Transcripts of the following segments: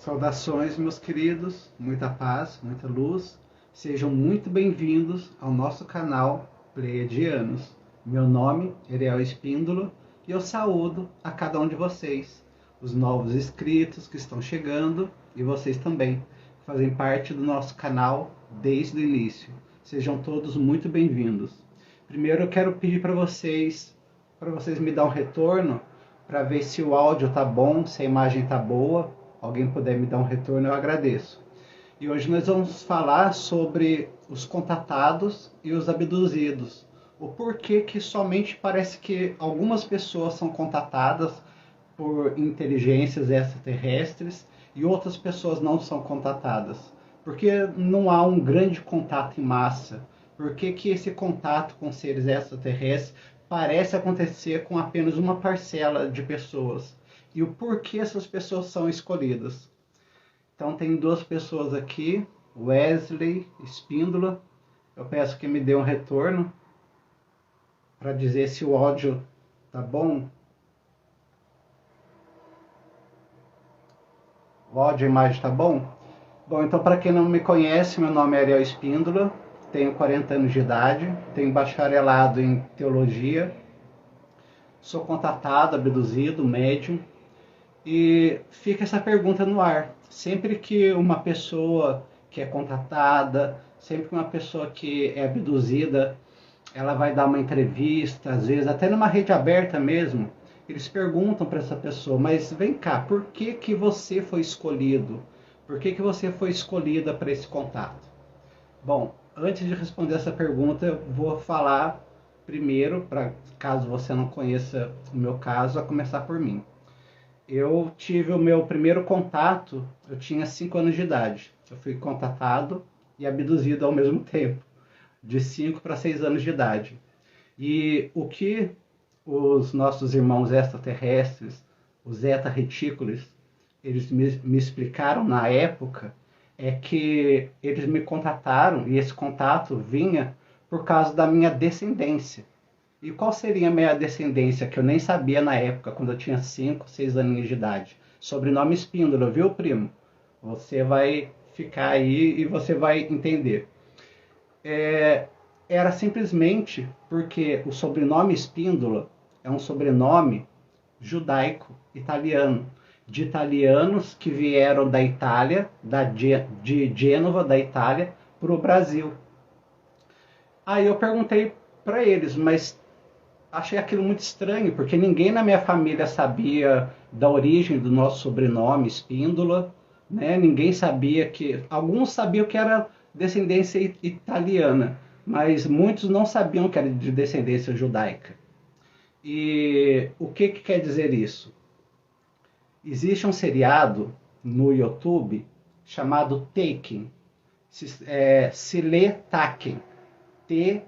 Saudações, meus queridos, muita paz, muita luz. Sejam muito bem-vindos ao nosso canal Pleiadianos. Meu nome é Ariel Espíndola e eu saúdo a cada um de vocês, os novos inscritos que estão chegando e vocês também, que fazem parte do nosso canal desde o início. Sejam todos muito bem-vindos. Primeiro eu quero pedir para vocês me dar um retorno para ver se o áudio tá bom, se a imagem tá boa. Alguém puder me dar um retorno, eu agradeço. E hoje nós vamos falar sobre os contatados e os abduzidos. O porquê que somente parece que algumas pessoas são contatadas por inteligências extraterrestres e outras pessoas não são contatadas. Porque não há um grande contato em massa. Por que esse contato com seres extraterrestres parece acontecer com apenas uma parcela de pessoas? E o porquê essas pessoas são escolhidas. Então tem duas pessoas aqui, Wesley Espíndola. Eu peço que me dê um retorno para dizer se o áudio tá bom. O áudio e a imagem tá bom? Bom, então para quem não me conhece, meu nome é Ariel Espíndola, tenho 40 anos de idade, tenho bacharelado em teologia, sou contatado, abduzido, médium. E fica essa pergunta no ar. Sempre que uma pessoa que é contatada, sempre que uma pessoa que é abduzida, ela vai dar uma entrevista, às vezes até numa rede aberta mesmo, eles perguntam para essa pessoa, mas vem cá, por que você foi escolhido? Por que você foi escolhida para esse contato? Bom, antes de responder essa pergunta, eu vou falar primeiro, para caso você não conheça o meu caso, a começar por mim. Eu tive o meu primeiro contato, eu tinha 5 anos de idade. Eu fui contatado e abduzido ao mesmo tempo, de 5 para 6 anos de idade. E o que os nossos irmãos extraterrestres, os Zeta Retículos, eles me explicaram na época, é que eles me contataram e esse contato vinha por causa da minha descendência. E qual seria a minha descendência, que eu nem sabia na época, quando eu tinha 5, 6 aninhos de idade? Sobrenome Espíndola, viu, primo? Você vai ficar aí e você vai entender. Era simplesmente porque o sobrenome Espíndola é um sobrenome judaico, italiano, de italianos que vieram da Itália, de Gênova, da Itália, para o Brasil. Aí eu perguntei para eles, mas achei aquilo muito estranho, porque ninguém na minha família sabia da origem do nosso sobrenome, Espíndola, né? Ninguém sabia que... Alguns sabiam que era descendência italiana, mas muitos não sabiam que era de descendência judaica. E o que quer dizer isso? Existe um seriado no YouTube chamado Taken, se lê Taken, T-A-K-E-N,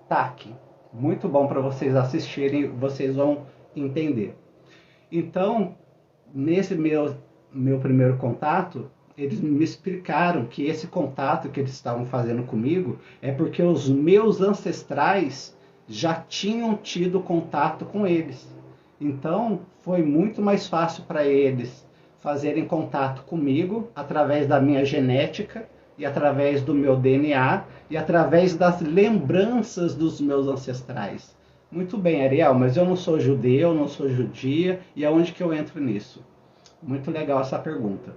Taken. Muito bom para vocês assistirem, vocês vão entender. Então, nesse meu primeiro contato, eles me explicaram que esse contato que eles estavam fazendo comigo é porque os meus ancestrais já tinham tido contato com eles. Então, foi muito mais fácil para eles fazerem contato comigo através da minha genética e através do meu DNA e através das lembranças dos meus ancestrais. Muito bem, Ariel, mas eu não sou judeu, não sou judia, e aonde que eu entro nisso? Muito legal essa pergunta.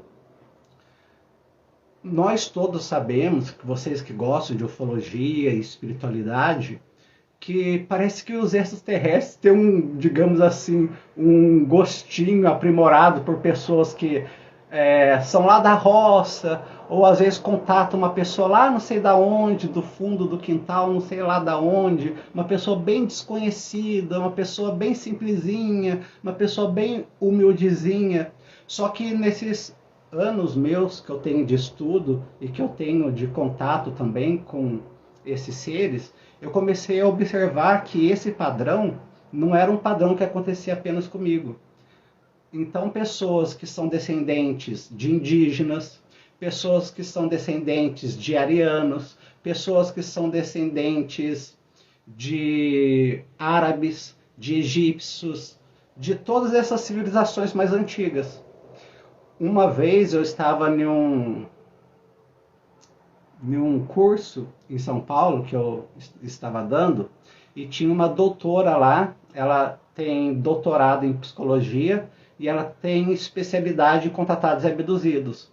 Nós todos sabemos, vocês que gostam de ufologia e espiritualidade, que parece que os extraterrestres têm digamos assim, um gostinho aprimorado por pessoas que são lá da roça, ou às vezes contatam uma pessoa lá não sei da onde, do fundo do quintal, não sei lá da onde, uma pessoa bem desconhecida, uma pessoa bem simplesinha, uma pessoa bem humildezinha. Só que nesses anos meus que eu tenho de estudo e que eu tenho de contato também com esses seres, eu comecei a observar que esse padrão não era um padrão que acontecia apenas comigo. Então, pessoas que são descendentes de indígenas, pessoas que são descendentes de arianos, pessoas que são descendentes de árabes, de egípcios, de todas essas civilizações mais antigas. Uma vez eu estava em um curso em São Paulo que eu estava dando e tinha uma doutora lá, ela tem doutorado em psicologia e ela tem especialidade em contatados e abduzidos.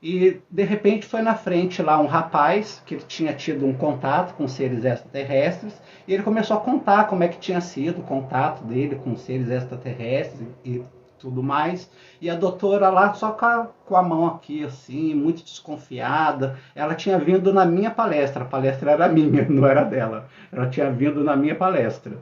E de repente foi na frente lá um rapaz que ele tinha tido um contato com seres extraterrestres e ele começou a contar como é que tinha sido o contato dele com seres extraterrestres e tudo mais. E a doutora lá só com a mão aqui assim, muito desconfiada. Ela tinha vindo na minha palestra, a palestra era minha, não era dela. Ela tinha vindo na minha palestra.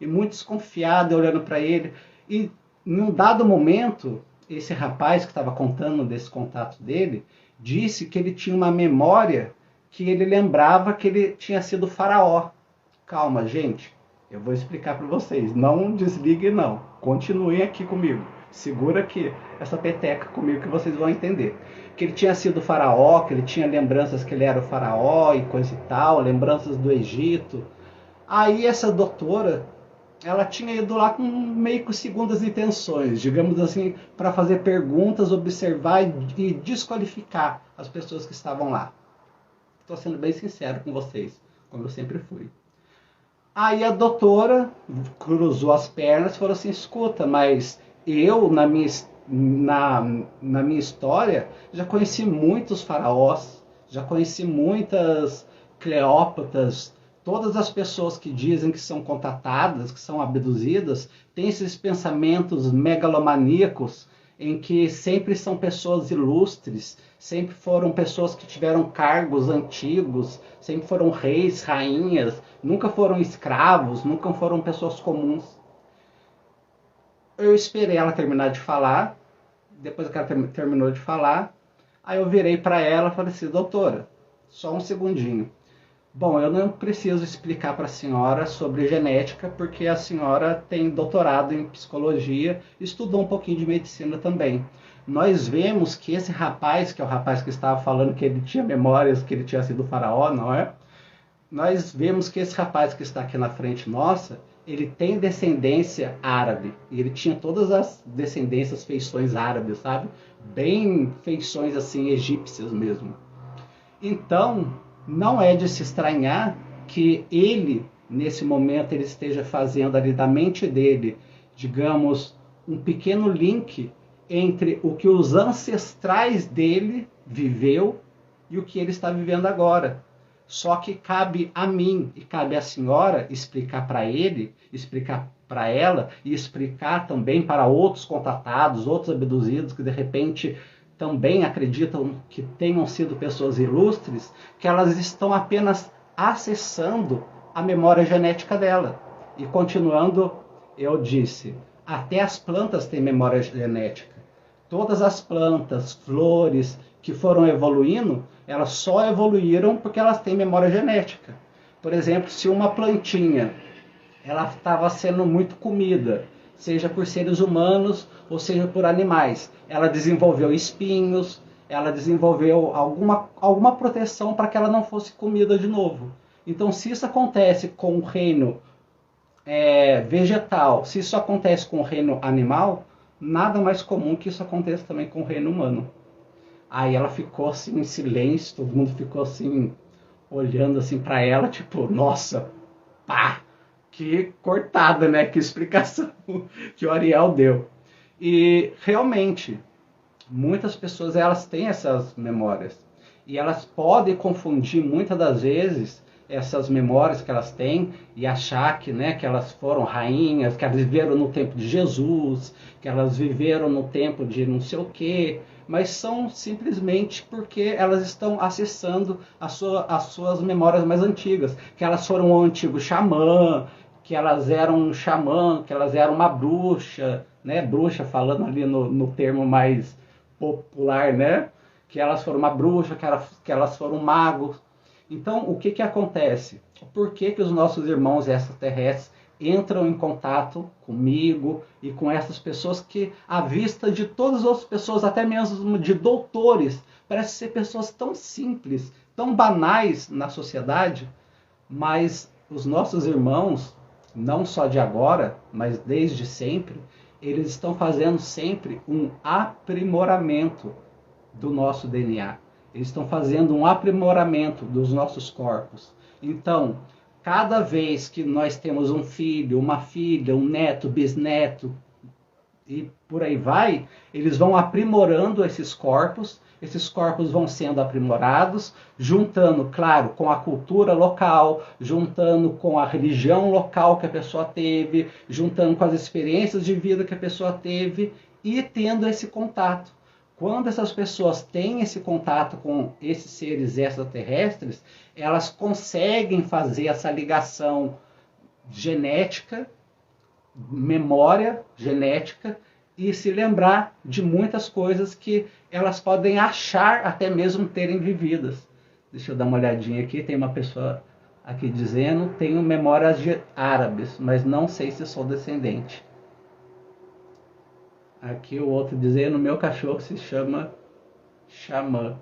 E muito desconfiada, olhando para ele. E num dado momento, esse rapaz que estava contando desse contato dele, disse que ele tinha uma memória que ele lembrava que ele tinha sido faraó. Calma, gente, eu vou explicar para vocês. Não desliguem não, continuem aqui comigo. Segura aqui essa peteca comigo que vocês vão entender. Que ele tinha sido faraó, que ele tinha lembranças que ele era o faraó e coisa e tal, lembranças do Egito. Aí essa doutora, ela tinha ido lá com meio que segundas intenções, digamos assim, para fazer perguntas, observar e desqualificar as pessoas que estavam lá. Estou sendo bem sincero com vocês, como eu sempre fui. Aí a doutora cruzou as pernas e falou assim, escuta, mas eu, na minha história, já conheci muitos faraós, já conheci muitas Cleópatras. Todas as pessoas que dizem que são contatadas, que são abduzidas, têm esses pensamentos megalomaníacos em que sempre são pessoas ilustres, sempre foram pessoas que tiveram cargos antigos, sempre foram reis, rainhas, nunca foram escravos, nunca foram pessoas comuns. Eu esperei ela terminar de falar, depois que ela terminou de falar, aí eu virei para ela e falei assim, doutora, só um segundinho. Bom, eu não preciso explicar para a senhora sobre genética, porque a senhora tem doutorado em psicologia, estudou um pouquinho de medicina também. Nós vemos que esse rapaz, que é o rapaz que estava falando que ele tinha memórias, que ele tinha sido faraó, não é? Nós vemos que esse rapaz que está aqui na frente nossa, ele tem descendência árabe. E ele tinha todas as descendências, feições árabes, sabe? Bem feições assim, egípcias mesmo. Então, não é de se estranhar que ele, nesse momento, ele esteja fazendo ali da mente dele, digamos, um pequeno link entre o que os ancestrais dele viveu e o que ele está vivendo agora. Só que cabe a mim e cabe à senhora explicar para ele, explicar para ela e explicar também para outros contatados, outros abduzidos que de repente também acreditam que tenham sido pessoas ilustres, que elas estão apenas acessando a memória genética dela. E continuando, eu disse, até as plantas têm memória genética. Todas as plantas, flores que foram evoluindo, elas só evoluíram porque elas têm memória genética. Por exemplo, se uma plantinha ela estava sendo muito comida, seja por seres humanos ou seja por animais, ela desenvolveu espinhos, ela desenvolveu alguma proteção para que ela não fosse comida de novo. Então, se isso acontece com o reino vegetal, se isso acontece com o reino animal, nada mais comum que isso aconteça também com o reino humano. Aí ela ficou assim em silêncio, todo mundo ficou assim olhando assim para ela, tipo, nossa, pá, que cortada, né? Que explicação que o Ariel deu. E realmente, muitas pessoas elas têm essas memórias e elas podem confundir muitas das vezes essas memórias que elas têm e achar que, né, que elas foram rainhas, que elas viveram no tempo de Jesus, que elas viveram no tempo de não sei o quê, mas são simplesmente porque elas estão acessando as suas memórias mais antigas, que elas foram um antigo xamã, que elas eram um xamã, que elas eram uma bruxa, né, bruxa falando ali no termo mais popular, né, que elas foram uma bruxa, que elas foram magos. Então, o que acontece? Por que os nossos irmãos extraterrestres entram em contato comigo e com essas pessoas que, à vista de todas as outras pessoas, até mesmo de doutores, parecem ser pessoas tão simples, tão banais na sociedade, mas os nossos irmãos, não só de agora, mas desde sempre, eles estão fazendo sempre um aprimoramento do nosso DNA. Eles estão fazendo um aprimoramento dos nossos corpos. Então, cada vez que nós temos um filho, uma filha, um neto, bisneto, e por aí vai, eles vão aprimorando esses corpos vão sendo aprimorados, juntando, claro, com a cultura local, juntando com a religião local que a pessoa teve, juntando com as experiências de vida que a pessoa teve e tendo esse contato. Quando essas pessoas têm esse contato com esses seres extraterrestres, elas conseguem fazer essa ligação genética, memória genética, e se lembrar de muitas coisas que elas podem achar até mesmo terem vividas. Deixa eu dar uma olhadinha aqui, tem uma pessoa aqui dizendo, tenho memórias de árabes, mas não sei se sou descendente. Aqui o outro dizendo, meu cachorro se chama Xamã.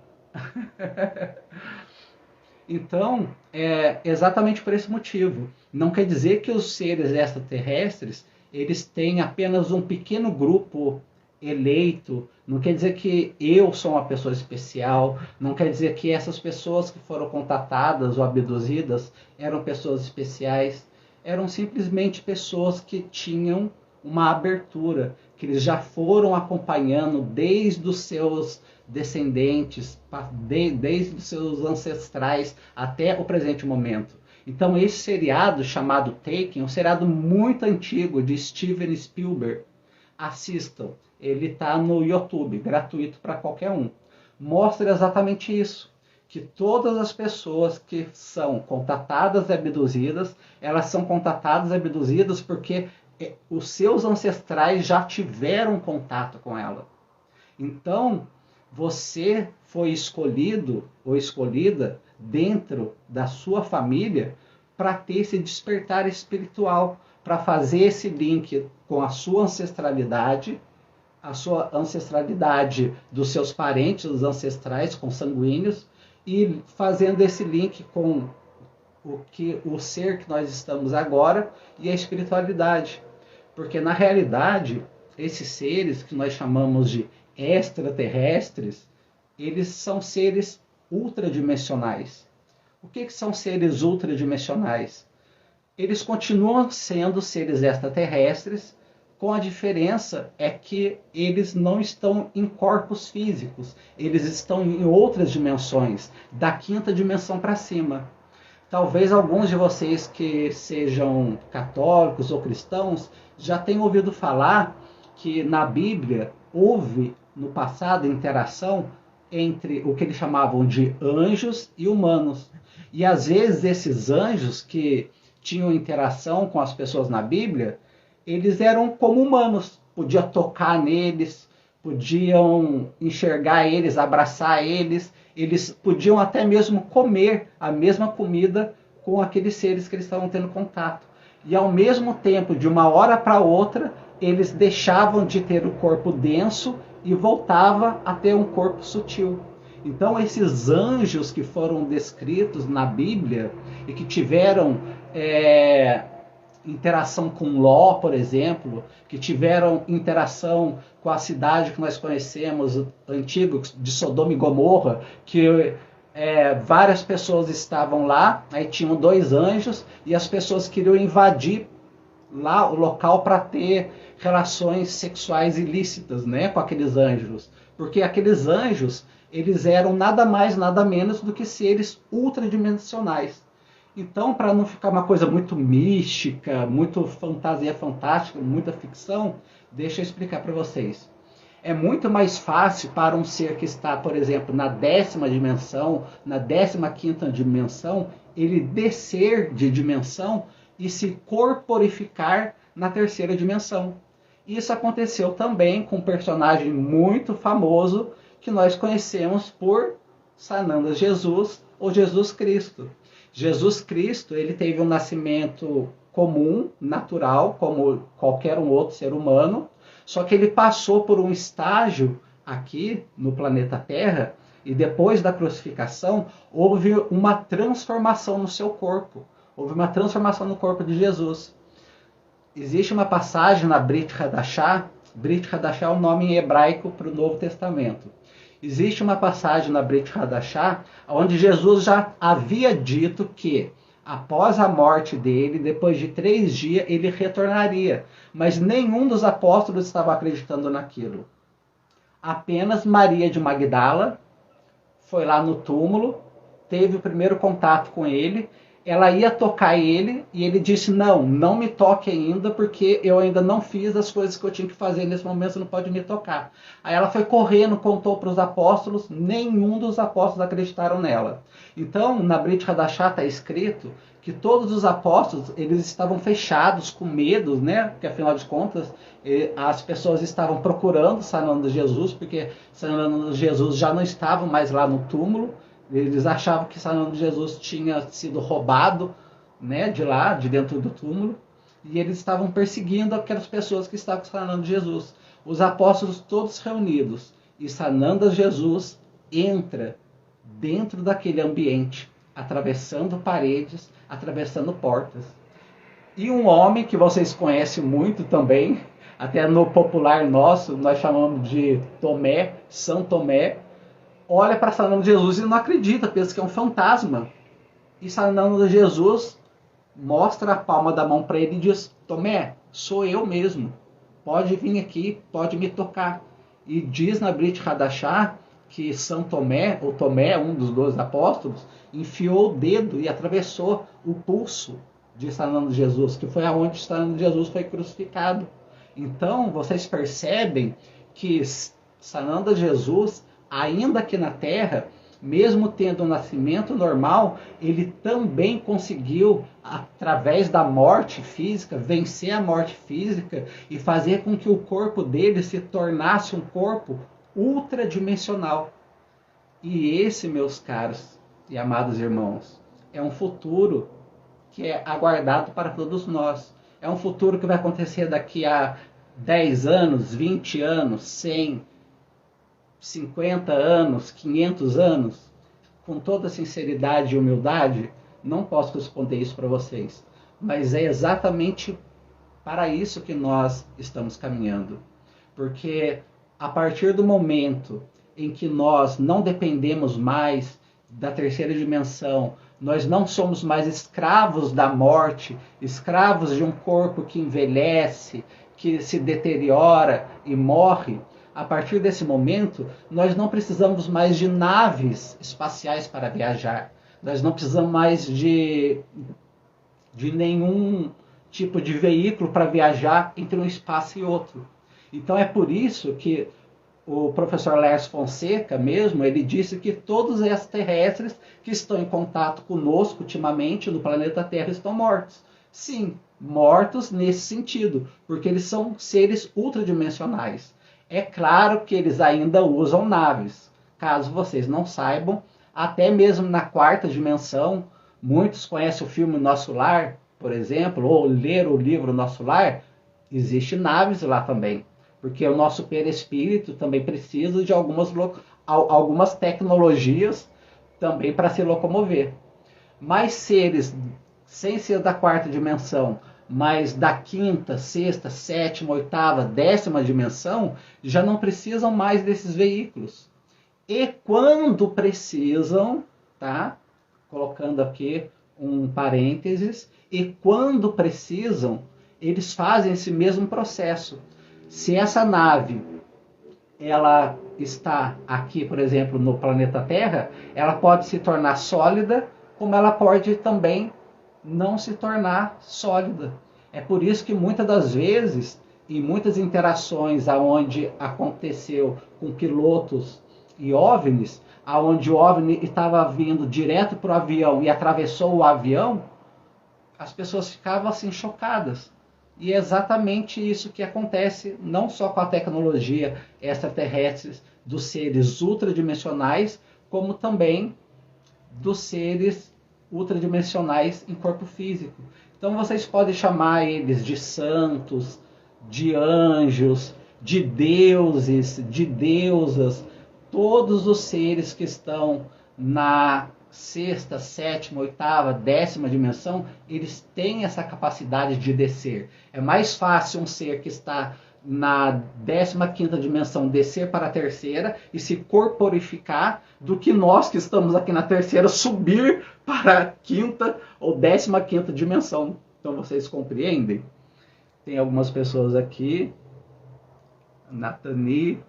Então, é exatamente por esse motivo. Não quer dizer que os seres extraterrestres eles têm apenas um pequeno grupo eleito, não quer dizer que eu sou uma pessoa especial, não quer dizer que essas pessoas que foram contatadas ou abduzidas eram pessoas especiais, eram simplesmente pessoas que tinham uma abertura, que eles já foram acompanhando desde os seus descendentes, desde os seus ancestrais até o presente momento. Então esse seriado chamado Taken, um seriado muito antigo de Steven Spielberg, assistam, ele está no YouTube, gratuito para qualquer um. Mostra exatamente isso, que todas as pessoas que são contatadas e abduzidas, elas são contatadas e abduzidas porque os seus ancestrais já tiveram contato com ela. Então, você foi escolhido ou escolhida dentro da sua família para ter esse despertar espiritual, para fazer esse link com a sua ancestralidade dos seus parentes, os ancestrais consanguíneos, e fazendo esse link com o ser que nós estamos agora e a espiritualidade. Porque na realidade, esses seres que nós chamamos de extraterrestres, eles são seres ultradimensionais. O que são seres ultradimensionais? Eles continuam sendo seres extraterrestres, com a diferença é que eles não estão em corpos físicos, eles estão em outras dimensões, da quinta dimensão para cima. Talvez alguns de vocês que sejam católicos ou cristãos já tenham ouvido falar que na Bíblia houve no passado interação entre o que eles chamavam de anjos e humanos. E às vezes esses anjos que tinham interação com as pessoas na Bíblia, eles eram como humanos, podia tocar neles, podiam enxergar eles, abraçar eles, eles podiam até mesmo comer a mesma comida com aqueles seres que eles estavam tendo contato. E ao mesmo tempo, de uma hora para outra, eles deixavam de ter o corpo denso e voltava a ter um corpo sutil. Então esses anjos que foram descritos na Bíblia e que tiveram interação com Ló, por exemplo, que tiveram interação com a cidade que nós conhecemos, antiga, de Sodoma e Gomorra, que várias pessoas estavam lá, aí tinham 2 anjos, e as pessoas queriam invadir lá o local para ter relações sexuais ilícitas, né, com aqueles anjos. Porque aqueles anjos, eles eram nada mais, nada menos do que seres ultradimensionais. Então, para não ficar uma coisa muito mística, muito fantasia fantástica, muita ficção, deixa eu explicar para vocês. É muito mais fácil para um ser que está, por exemplo, na 10ª dimensão, na 15ª dimensão, ele descer de dimensão e se corporificar na 3ª dimensão. Isso aconteceu também com um personagem muito famoso que nós conhecemos por Sananda Jesus ou Jesus Cristo. Jesus Cristo, ele teve um nascimento comum, natural, como qualquer um outro ser humano, só que ele passou por um estágio aqui no planeta Terra e depois da crucificação houve uma transformação no seu corpo. Houve uma transformação no corpo de Jesus. Existe uma passagem na Brit Hadashah. Brit Hadashah é o nome em hebraico para o Novo Testamento. Existe uma passagem na Brit Hadashah onde Jesus já havia dito que após a morte dele, depois de 3 dias, ele retornaria. Mas nenhum dos apóstolos estava acreditando naquilo. Apenas Maria de Magdala foi lá no túmulo, teve o primeiro contato com ele, ela ia tocar ele e ele disse, não me toque ainda, porque eu ainda não fiz as coisas que eu tinha que fazer nesse momento, você não pode me tocar. Aí ela foi correndo, contou para os apóstolos, nenhum dos apóstolos acreditaram nela. Então, na Brit Hadashah está escrito que todos os apóstolos, eles estavam fechados, com medo, né? Porque afinal de contas, as pessoas estavam procurando sanando Jesus, porque sanando Jesus já não estavam mais lá no túmulo. Eles achavam que sanando Jesus tinha sido roubado, né, de lá, de dentro do túmulo, e eles estavam perseguindo aquelas pessoas que estavam sanando Jesus. Os apóstolos todos reunidos, e sanando Jesus entra dentro daquele ambiente, atravessando paredes, atravessando portas. E um homem que vocês conhecem muito também, até no popular nosso, nós chamamos de Tomé, São Tomé, olha para sanando Jesus e não acredita, pensa que é um fantasma. E sanando Jesus mostra a palma da mão para ele e diz, Tomé, sou eu mesmo, pode vir aqui, pode me tocar. E diz na Brit Hadashah que São Tomé, ou Tomé, um dos 12 apóstolos, enfiou o dedo e atravessou o pulso de sanando Jesus, que foi aonde sanando Jesus foi crucificado. Então, vocês percebem que sanando Jesus, ainda aqui na Terra, mesmo tendo um nascimento normal, ele também conseguiu, através da morte física, vencer a morte física e fazer com que o corpo dele se tornasse um corpo ultradimensional. E esse, meus caros e amados irmãos, é um futuro que é aguardado para todos nós. É um futuro que vai acontecer daqui a 10 anos, 20 anos, 100, 50 anos, 500 anos. Com toda sinceridade e humildade, não posso responder isso para vocês. Mas é exatamente para isso que nós estamos caminhando. Porque a partir do momento em que nós não dependemos mais da terceira dimensão, nós não somos mais escravos da morte, escravos de um corpo que envelhece, que se deteriora e morre, a partir desse momento, nós não precisamos mais de naves espaciais para viajar. Nós não precisamos mais de nenhum tipo de veículo para viajar entre um espaço e outro. Então é por isso que o professor Laércio Fonseca mesmo, ele disse que todos os extraterrestres que estão em contato conosco ultimamente no planeta Terra estão mortos. Sim, mortos nesse sentido, porque eles são seres ultradimensionais. É claro que eles ainda usam naves. Caso vocês não saibam, até mesmo na 4ª dimensão, muitos conhecem o filme Nosso Lar, por exemplo, ou ler o livro Nosso Lar, existem naves lá também. Porque o nosso perispírito também precisa de algumas tecnologias também para se locomover. Mas seres, sem ser da 4ª dimensão, mas da 5ª, 6ª, 7ª, 8ª, 10ª dimensão, já não precisam mais desses veículos. E quando precisam, tá? Colocando aqui um parênteses, e quando precisam, eles fazem esse mesmo processo. Se essa nave ela está aqui, por exemplo, no planeta Terra, ela pode se tornar sólida, como ela pode também não se tornar sólida. É por isso que muitas das vezes, em muitas interações aonde aconteceu com pilotos e OVNIs, aonde o OVNI estava vindo direto para o avião e atravessou o avião, as pessoas ficavam assim chocadas. E é exatamente isso que acontece, não só com a tecnologia extraterrestre dos seres ultradimensionais, como também dos seres ultradimensionais em corpo físico. Então vocês podem chamar eles de santos, de anjos, de deuses, de deusas, todos os seres que estão na sexta, sétima, oitava, décima dimensão, eles têm essa capacidade de descer. É mais fácil um ser que está na 15ª dimensão descer para a terceira e se corporificar do que nós que estamos aqui na terceira subir para a 5ª ou 15ª dimensão. Então vocês compreendem? Tem algumas pessoas aqui. Nathani,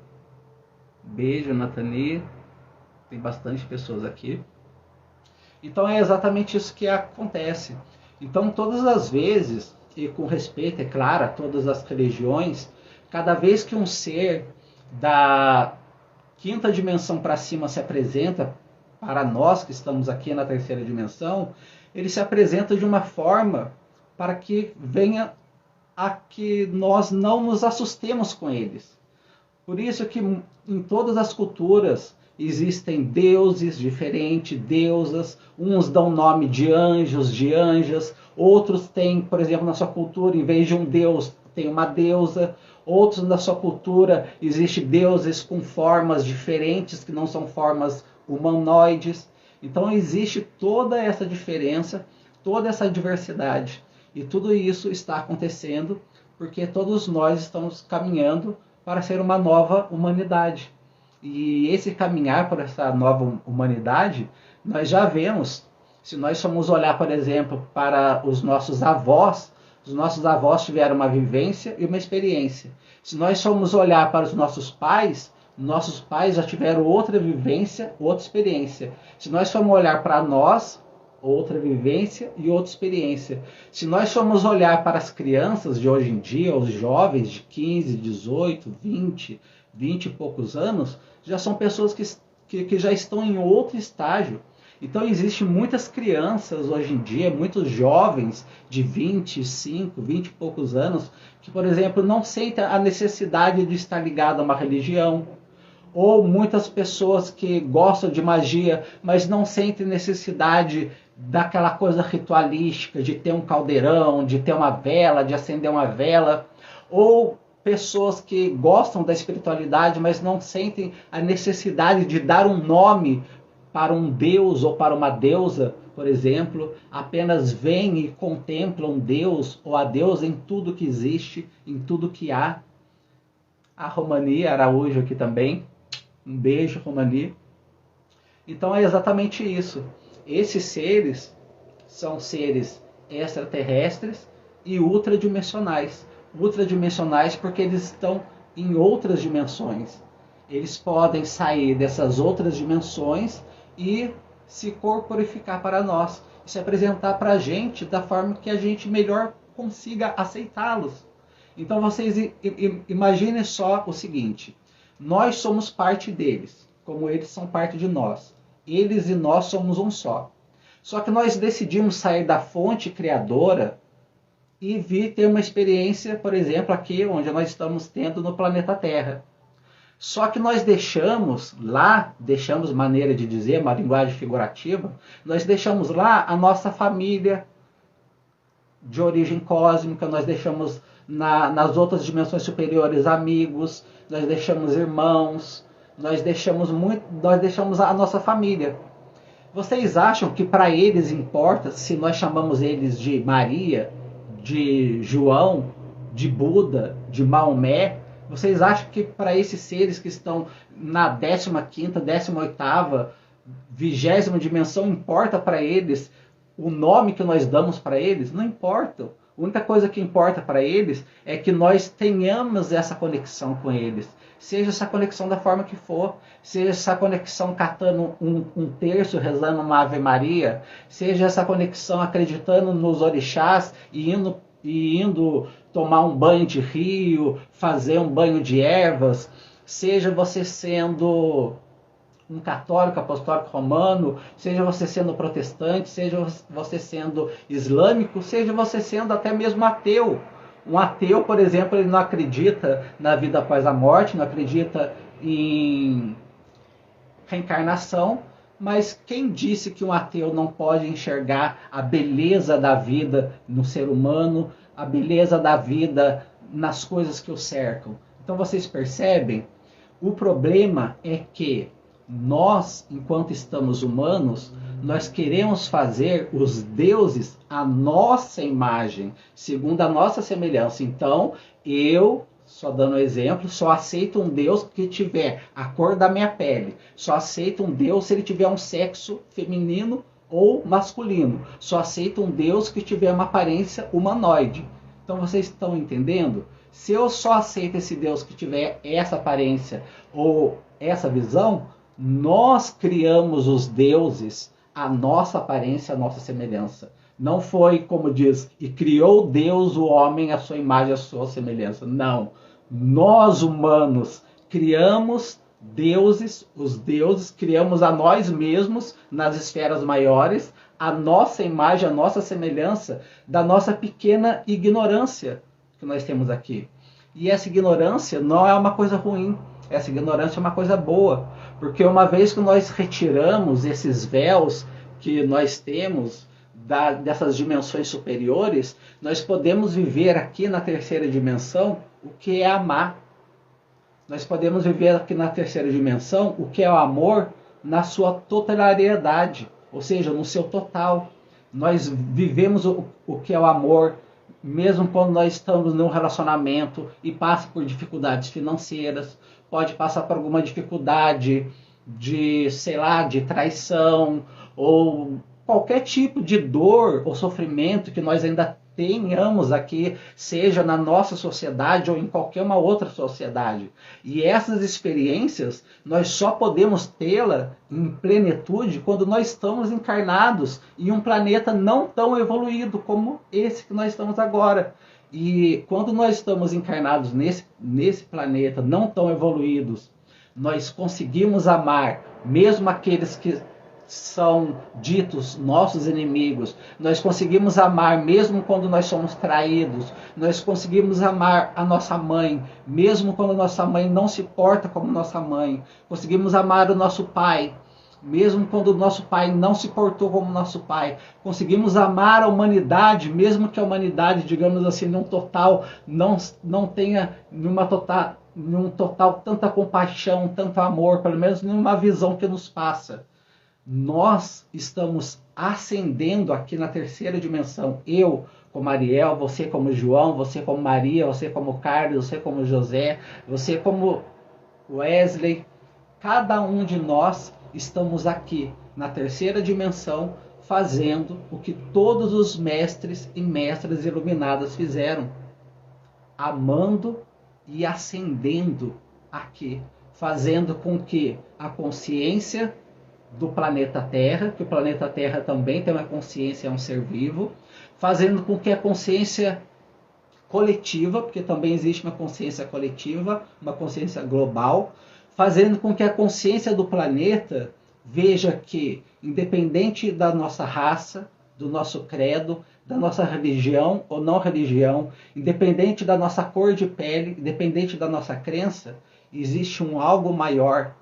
beijo Nathani. Tem bastante pessoas aqui. Então é exatamente isso que acontece. Então todas as vezes, e com respeito, é claro, a todas as religiões, cada vez que um ser da 5ª dimensão para cima se apresenta para nós que estamos aqui na terceira dimensão, ele se apresenta de uma forma para que venha a que nós não nos assustemos com eles. Por isso que em todas as culturas existem deuses diferentes, deusas, uns dão nome de anjos, de anjas, outros têm, por exemplo, na sua cultura, em vez de um deus, tem uma deusa, outros na sua cultura existem deuses com formas diferentes, que não são formas humanoides. Então existe toda essa diferença, toda essa diversidade. E tudo isso está acontecendo porque todos nós estamos caminhando para ser uma nova humanidade. E esse caminhar para essa nova humanidade, nós já vemos, se nós formos olhar, por exemplo, para os nossos avós tiveram uma vivência e uma experiência. Se nós formos olhar para os nossos pais já tiveram outra vivência, outra experiência. Se nós formos olhar para nós, outra vivência e outra experiência. Se nós formos olhar para as crianças de hoje em dia, os jovens de 15, 18, 20 e poucos anos, já são pessoas que já estão em outro estágio. Então existem muitas crianças hoje em dia, muitos jovens de 25, 20 e poucos anos, que, por exemplo, não sentem a necessidade de estar ligado a uma religião. Ou muitas pessoas que gostam de magia, mas não sentem necessidade daquela coisa ritualística, de ter um caldeirão, de ter uma vela, de acender uma vela. Ou pessoas que gostam da espiritualidade, mas não sentem a necessidade de dar um nome para um deus ou para uma deusa, por exemplo, apenas veem e contemplam Deus ou a deusa em tudo que existe, em tudo que há. A Romani Araújo aqui também. Um beijo, Romani. Então é exatamente isso. Esses seres são seres extraterrestres e ultradimensionais. Ultradimensionais porque eles estão em outras dimensões. Eles podem sair dessas outras dimensões e se corporificar para nós, e se apresentar para a gente da forma que a gente melhor consiga aceitá-los. Então vocês imaginem só o seguinte: nós somos parte deles, como eles são parte de nós. Eles e nós somos um só. Só que nós decidimos sair da fonte criadora e vir ter uma experiência, por exemplo, aqui onde nós estamos tendo no planeta Terra. Só que nós deixamos maneira de dizer, uma linguagem figurativa, nós deixamos lá a nossa família de origem cósmica, nós deixamos nas outras dimensões superiores amigos, nós deixamos irmãos, nós deixamos a nossa família. Vocês acham que para eles importa se nós chamamos eles de Maria, de João, de Buda, de Maomé? Vocês acham que para esses seres que estão na 15ª, 18ª, 20ª dimensão, importa para eles o nome que nós damos para eles? Não importa. A única coisa que importa para eles é que nós tenhamos essa conexão com eles. Seja essa conexão da forma que for, seja essa conexão catando um terço, rezando uma Ave Maria, seja essa conexão acreditando nos orixás e indo tomar um banho de rio, fazer um banho de ervas, seja você sendo um católico, apostólico romano, seja você sendo protestante, seja você sendo islâmico, seja você sendo até mesmo ateu. Um ateu, por exemplo, ele não acredita na vida após a morte, não acredita em reencarnação, mas quem disse que um ateu não pode enxergar a beleza da vida no ser humano, a beleza da vida nas coisas que o cercam? Então vocês percebem? O problema é que Nós, enquanto estamos humanos, nós queremos fazer os deuses à nossa imagem, segundo a nossa semelhança. Então, eu, só dando um exemplo, só aceito um Deus que tiver a cor da minha pele. Só aceito um Deus se ele tiver um sexo feminino ou masculino. Só aceito um Deus que tiver uma aparência humanoide. Então, vocês estão entendendo? Se eu só aceito esse Deus que tiver essa aparência ou essa visão, nós criamos os deuses à nossa aparência, à nossa semelhança. Não foi, como diz, e criou Deus o homem à sua imagem, à sua semelhança. Não. Nós, humanos, criamos deuses, os deuses, criamos a nós mesmos nas esferas maiores, a nossa imagem, a nossa semelhança, da nossa pequena ignorância que nós temos aqui. E essa ignorância não é uma coisa ruim, essa ignorância é uma coisa boa, porque uma vez que nós retiramos esses véus que nós temos dessas dimensões superiores, nós podemos viver aqui na terceira dimensão o que é amar. Nós podemos viver aqui na terceira dimensão o que é o amor na sua totalidade, ou seja, no seu total. Nós vivemos o que é o amor, mesmo quando nós estamos num relacionamento e passa por dificuldades financeiras, pode passar por alguma dificuldade de, sei lá, de traição, ou qualquer tipo de dor ou sofrimento que nós ainda tenhamos aqui, seja na nossa sociedade ou em qualquer uma outra sociedade. E essas experiências, nós só podemos tê-la em plenitude quando nós estamos encarnados em um planeta não tão evoluído como esse que nós estamos agora. E quando nós estamos encarnados nesse planeta não tão evoluídos, nós conseguimos amar mesmo aqueles que são ditos nossos inimigos. Nós conseguimos amar mesmo quando nós somos traídos. Nós conseguimos amar a nossa mãe, mesmo quando nossa mãe não se porta como nossa mãe. Conseguimos amar o nosso pai, mesmo quando o nosso pai não se portou como nosso pai. Conseguimos amar a humanidade, mesmo que a humanidade, digamos assim, num total, não tenha num total tanta compaixão, tanto amor, pelo menos numa visão que nos passa. Nós estamos ascendendo aqui na terceira dimensão. Eu como Ariel, você como João, você como Maria, você como Carlos, você como José, você como Wesley. Cada um de nós estamos aqui na terceira dimensão fazendo o que todos os mestres e mestras iluminadas fizeram. Amando e ascendendo aqui. Fazendo com que a consciência do planeta Terra, que o planeta Terra também tem uma consciência, é um ser vivo, fazendo com que a consciência coletiva, porque também existe uma consciência coletiva, uma consciência global, fazendo com que a consciência do planeta veja que, independente da nossa raça, do nosso credo, da nossa religião ou não religião, independente da nossa cor de pele, independente da nossa crença, existe um algo maior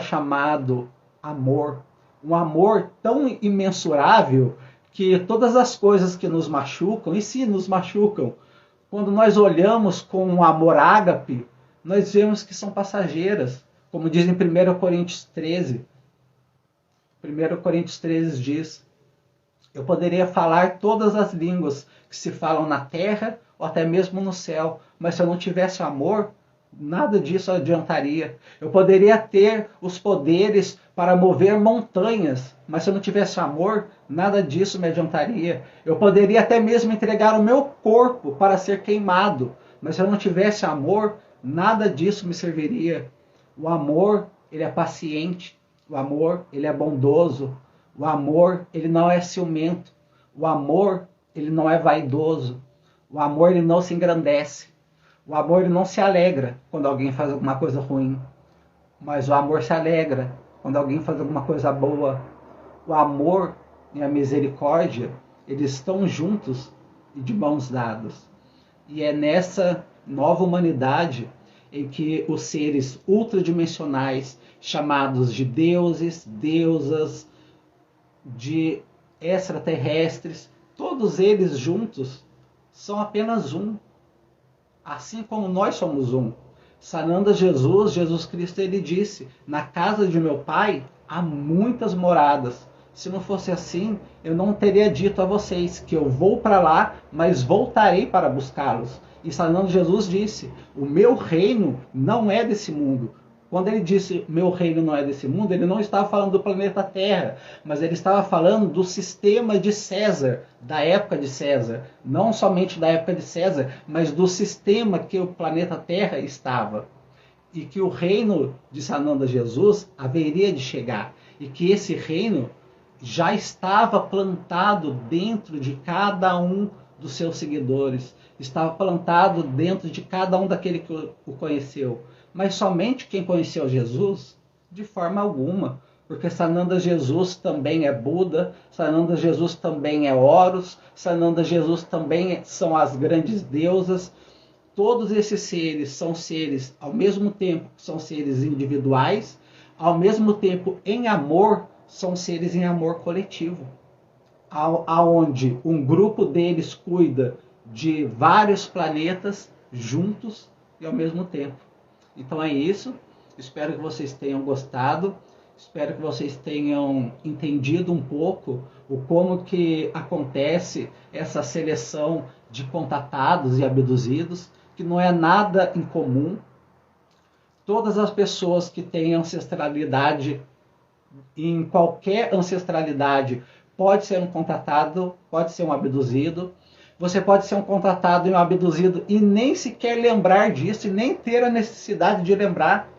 chamado amor, um amor tão imensurável que todas as coisas que nos machucam, e se nos machucam, quando nós olhamos com um amor ágape, nós vemos que são passageiras, como diz em 1 Coríntios 13. 1 Coríntios 13 diz: eu poderia falar todas as línguas que se falam na terra ou até mesmo no céu, mas se eu não tivesse amor, nada disso adiantaria. Eu poderia ter os poderes para mover montanhas, mas se eu não tivesse amor, nada disso me adiantaria. Eu poderia até mesmo entregar o meu corpo para ser queimado, mas se eu não tivesse amor, nada disso me serviria. O amor, ele é paciente. O amor, ele é bondoso. O amor, ele não é ciumento. O amor, ele não é vaidoso. O amor, ele não se engrandece. O amor, ele não se alegra quando alguém faz alguma coisa ruim, mas o amor se alegra quando alguém faz alguma coisa boa. O amor e a misericórdia, eles estão juntos e de mãos dadas. E é nessa nova humanidade em que os seres ultradimensionais, chamados de deuses, deusas, de extraterrestres, todos eles juntos são apenas um. Assim como nós somos um. Sananda Jesus, Jesus Cristo, ele disse: na casa de meu pai há muitas moradas. Se não fosse assim, eu não teria dito a vocês que eu vou para lá, mas voltarei para buscá-los. E Sananda Jesus disse: o meu reino não é desse mundo. Quando ele disse meu reino não é desse mundo, ele não estava falando do planeta Terra, mas ele estava falando do sistema de César, da época de César. Não somente da época de César, mas do sistema que o planeta Terra estava. E que o reino de Sananda Jesus haveria de chegar. E que esse reino já estava plantado dentro de cada um dos seus seguidores. Estava plantado dentro de cada um daquele que o conheceu. Mas somente quem conheceu Jesus, de forma alguma. Porque Sananda Jesus também é Buda, Sananda Jesus também é Horus, Sananda Jesus também são as grandes deusas. Todos esses seres são seres, ao mesmo tempo, são seres individuais, ao mesmo tempo, em amor, são seres em amor coletivo. Aonde um grupo deles cuida de vários planetas juntos e ao mesmo tempo. Então é isso, espero que vocês tenham gostado, espero que vocês tenham entendido um pouco o como que acontece essa seleção de contatados e abduzidos, que não é nada incomum. Todas as pessoas que têm ancestralidade, em qualquer ancestralidade, pode ser um contatado, pode ser um abduzido. Você pode ser um contatado e um abduzido e nem sequer lembrar disso, e nem ter a necessidade de lembrar.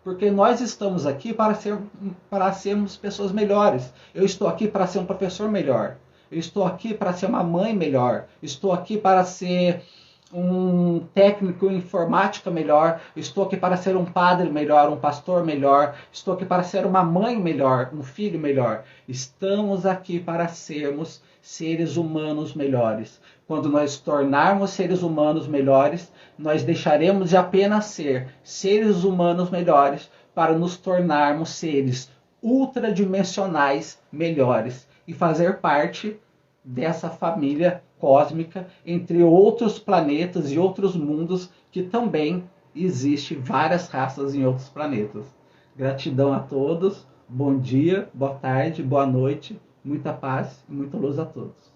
Porque nós estamos aqui para sermos pessoas melhores. Eu estou aqui para ser um professor melhor. Eu estou aqui para ser uma mãe melhor. Estou aqui para ser um técnico em informática melhor. Estou aqui para ser um padre melhor, um pastor melhor. Estou aqui para ser uma mãe melhor, um filho melhor. Estamos aqui para sermos seres humanos melhores. Quando nós tornarmos seres humanos melhores, nós deixaremos de apenas ser seres humanos melhores para nos tornarmos seres ultradimensionais melhores e fazer parte dessa família cósmica entre outros planetas e outros mundos, que também existe várias raças em outros planetas. Gratidão a todos, bom dia, boa tarde, boa noite, muita paz e muita luz a todos.